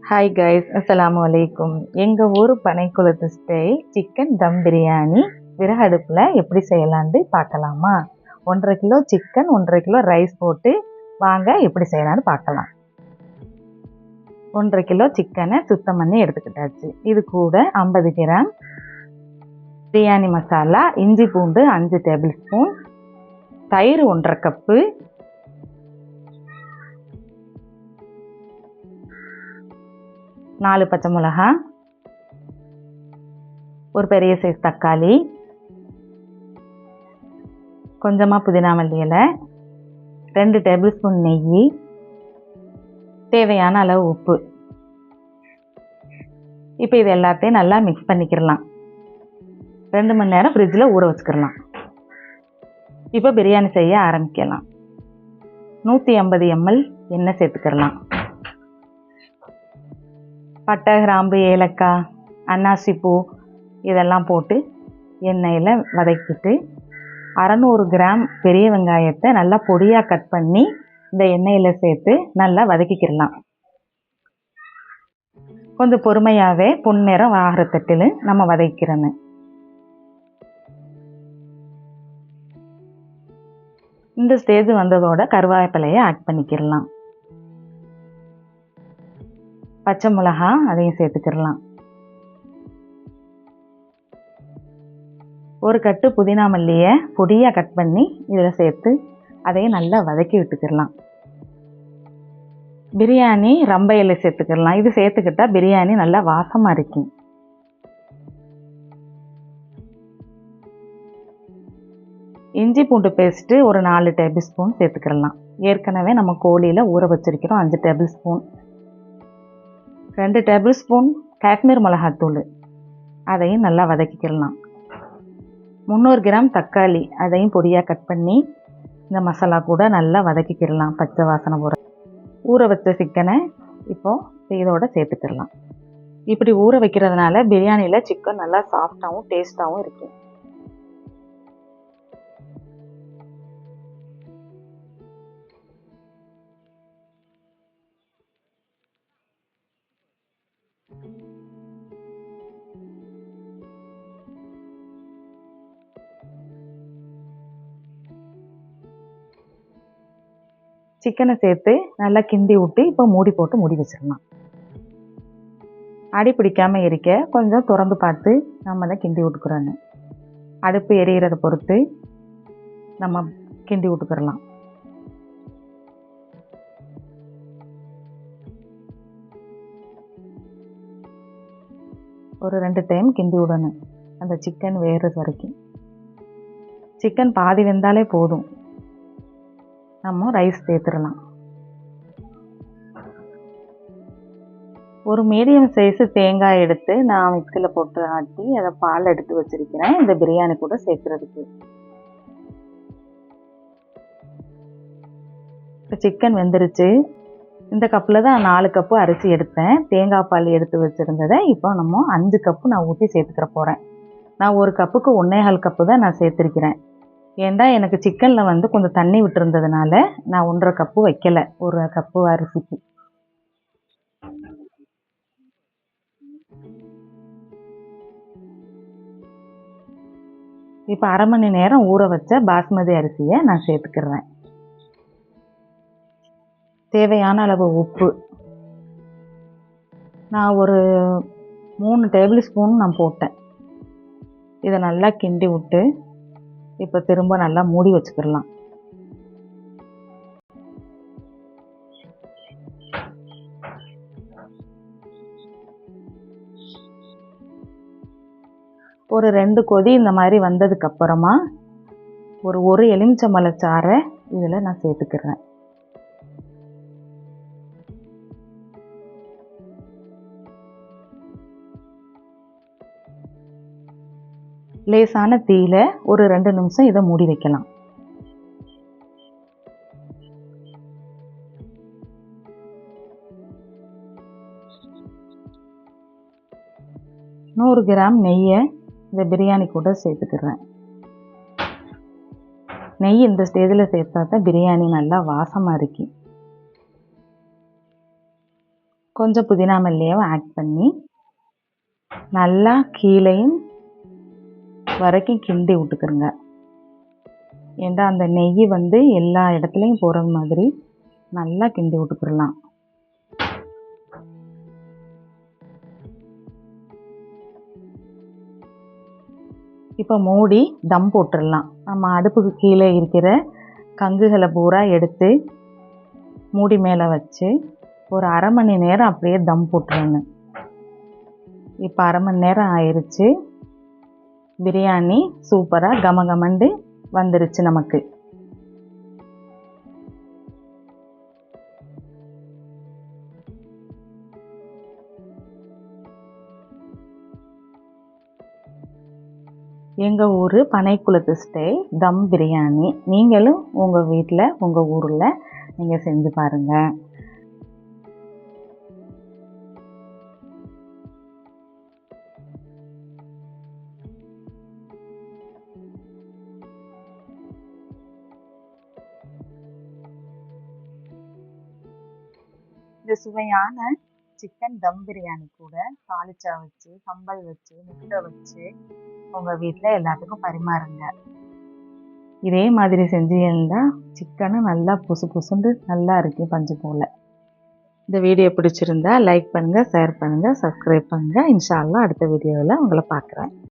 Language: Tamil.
ஹாய் கைஸ், அஸ்ஸலாமு அலைக்கும். எங்கள் ஊர் பனைக்குளத்து ஸ்டைல் சிக்கன் தம் பிரியாணி விறகு அடுப்பில் எப்படி செய்யலான்னு பார்க்கலாமா? 1.5 கிலோ சிக்கன், 1.5 கிலோ ரைஸ் போட்டு வாங்க எப்படி செய்யலான்னு பார்க்கலாம். 1.5 கிலோ சிக்கனை சுத்தம் பண்ணி எடுத்துக்கிட்டாச்சு. இது கூட 50 கிராம் பிரியாணி மசாலா, இஞ்சி பூண்டு 5 டேபிள் ஸ்பூன், தயிர் 1.5 கப்பு, நாலு பச்சை மிளகா, ஒரு பெரிய சைஸ் தக்காளி, கொஞ்சமாக புதினா மல்லி இலை, 2 டேபிள் ஸ்பூன் நெய், தேவையான அளவு உப்பு. இப்போ இது எல்லாத்தையும் நல்லா மிக்ஸ் பண்ணிக்கிறலாம். 2 மணி நேரம் ஃப்ரிட்ஜில் ஊற வச்சுக்கிறலாம். இப்போ பிரியாணி செய்ய ஆரம்பிக்கலாம். 150 ml எண்ணெய் சேர்த்துக்கிறலாம். பட்டை, கிராம்பு, ஏலக்காய், அன்னாசி பூ இதெல்லாம் போட்டு எண்ணெயில் வதக்கிட்டு 600 கிராம் பெரிய வெங்காயத்தை நல்லா பொடியாக கட் பண்ணி இந்த எண்ணெயில் சேர்த்து நல்லா வதக்கிக்கிடலாம். கொஞ்சம் பொறுமையாகவே பொன்னிறம் ஆகிற தட்டில் நம்ம வதக்கிறோன்னு. இந்த ஸ்டேஜ் வந்ததோட கருவேப்பிலையை ஆட் பண்ணிக்கிடலாம். பச்சை மிளகா அதையும் சேர்த்துக்கிடலாம். ஒரு கட்டு புதினா மல்லியை பொடியாக கட் பண்ணி இதில் சேர்த்து அதையும் நல்லா வதக்கி விட்டுக்கிடலாம். பிரியாணி ரம்ப இலை சேர்த்துக்கிடலாம். இது சேர்த்துக்கிட்டா பிரியாணி நல்லா வாசமாக இருக்கும். இஞ்சி பூண்டு பேஸ்ட்டு ஒரு 4 டேபிள் ஸ்பூன் சேர்த்துக்கிடலாம். ஏற்கனவே நம்ம கோழியில் ஊற வச்சிருக்கிறோம் 5 table spoon. 2 table spoon Kashmir மிளகாத்தூள், அதையும் நல்லா வதக்கிக்கிடலாம். 300 கிராம் தக்காளி, அதையும் பொடியாக கட் பண்ணி இந்த மசாலா கூட நல்லா வதக்கிக்கிடலாம். பச்சை வாசனை போகிற ஊற வச்ச சிக்கனை இப்போது இதோட சேர்த்துக்கிடலாம். இப்படி ஊற வைக்கிறதுனால பிரியாணியில் சிக்கன் நல்லா சாஃப்டாகவும் டேஸ்ட்டாகவும் இருக்கும். சிக்கனை சேர்த்து நல்லா கிண்டி விட்டு இப்போ மூடி போட்டு மூடி வச்சிடலாம். அடி பிடிக்காமல் இருக்க கொஞ்சம் திறந்து பார்த்து நம்ம தான் கிண்டி விட்டுக்கிறோன்னு. அடுப்பு எரிகிறத பொறுத்து நம்ம கிண்டி விட்டுக்கிறலாம். ஒரு 2 டைம் கிண்டி விடணும் அந்த சிக்கன் வேகிறது வரைக்கும். சிக்கன் பாதி வெந்தாலே போதும். நம்ம ரைஸ் சேர்த்துடலாம். ஒரு மீடியம் சைஸு தேங்காய் எடுத்து நான் மிக்சியில் போட்டு ஆட்டி அதை பால் எடுத்து வச்சிருக்கிறேன் இந்த பிரியாணி கூட சேர்க்குறதுக்கு. இப்போ சிக்கன் வெந்துருச்சு. இந்த கப்பில் தான் 4 கப்பு அரிசி எடுத்தேன். தேங்காய் பால் எடுத்து வச்சுருந்ததை இப்போ நம்ம 5 கப்பு நான் ஊற்றி சேர்த்துக்கிற போகிறேன். நான் ஒரு கப்புக்கு 1.25 கப்பு தான் நான் சேர்த்துருக்கிறேன். ஏன்டா எனக்கு சிக்கனில் கொஞ்சம் தண்ணி விட்டுருந்ததுனால நான் 1.5 கப்பு வைக்கலை ஒரு கப்பு அரிசிக்கு. இப்போ 1/2 மணி நேரம் ஊற வச்ச பாஸ்மதி அரிசியை நான் சேர்த்துக்கிறேன். தேவையான அளவு உப்பு நான் ஒரு 3 டேபிள் ஸ்பூன் நான் போட்டேன். இதை நல்லா கிண்டி விட்டு இப்போ திரும்ப நல்லா மூடி வச்சுக்கிடலாம். ஒரு 2 கொதி இந்த மாதிரி வந்ததுக்கு அப்புறமா ஒரு எலுமிச்சம்பழச்சாறை இதில் நான் சேர்த்துக்கிறேன். லேசான தீயில ஒரு 2 நிமிஷம் இதை மூடி வைக்கலாம். நூறு கிராம் நெய்யை இந்த பிரியாணி கூட சேர்த்துக்கிறேன். நெய் இந்த ஸ்டேஜில் சேர்த்தா தான் பிரியாணி நல்லா வாசமாக இருக்கும். கொஞ்சம் புதினா மல்லியும் ஆட் பண்ணி நல்லா கீழையும் வரைக்கும் கிண்டி விட்டுக்கிறங்க. ஏன்னா அந்த நெய் வந்து எல்லா இடத்துலையும் போகிற மாதிரி நல்லா கிண்டி விட்டுக்கிடலாம். இப்போ மூடி தம் போட்டுடலாம். நம்ம அடுப்புக்கு கீழே இருக்கிற கங்குகளை பூரா எடுத்து மூடி மேலே வச்சு ஒரு அரை மணி நேரம் அப்படியே தம் போட்டுருங்க. இப்போ அரை மணி நேரம் ஆயிடுச்சு. பிரியாணி சூப்பராக கமகமண்டு வந்துருச்சு நமக்கு. எங்கள் ஊர் பனைக்குளத்து ஸ்டைல் தம் பிரியாணி. நீங்களும் உங்கள் வீட்டில் உங்கள் ஊரில் நீங்கள் செஞ்சு பாருங்கள். இந்த சுவையான சிக்கன் தம் பிரியாணி கூட தாளிச்சா வச்சு, சம்பல் வச்சு, முட்டை வச்சு உங்கள் வீட்டில் எல்லாத்துக்கும் பரிமாறுங்க. இதே மாதிரி செஞ்சீங்கன்னா சிக்கனும் நல்லா புசு புசுண்டு நல்லா இருக்கும் பஞ்சு போல். இந்த வீடியோ பிடிச்சிருந்தா லைக் பண்ணுங்கள், ஷேர் பண்ணுங்கள், சப்ஸ்கிரைப் பண்ணுங்கள். இன்ஷா அல்லாஹ் அடுத்த வீடியோவில் உங்களை பார்க்குறேன்.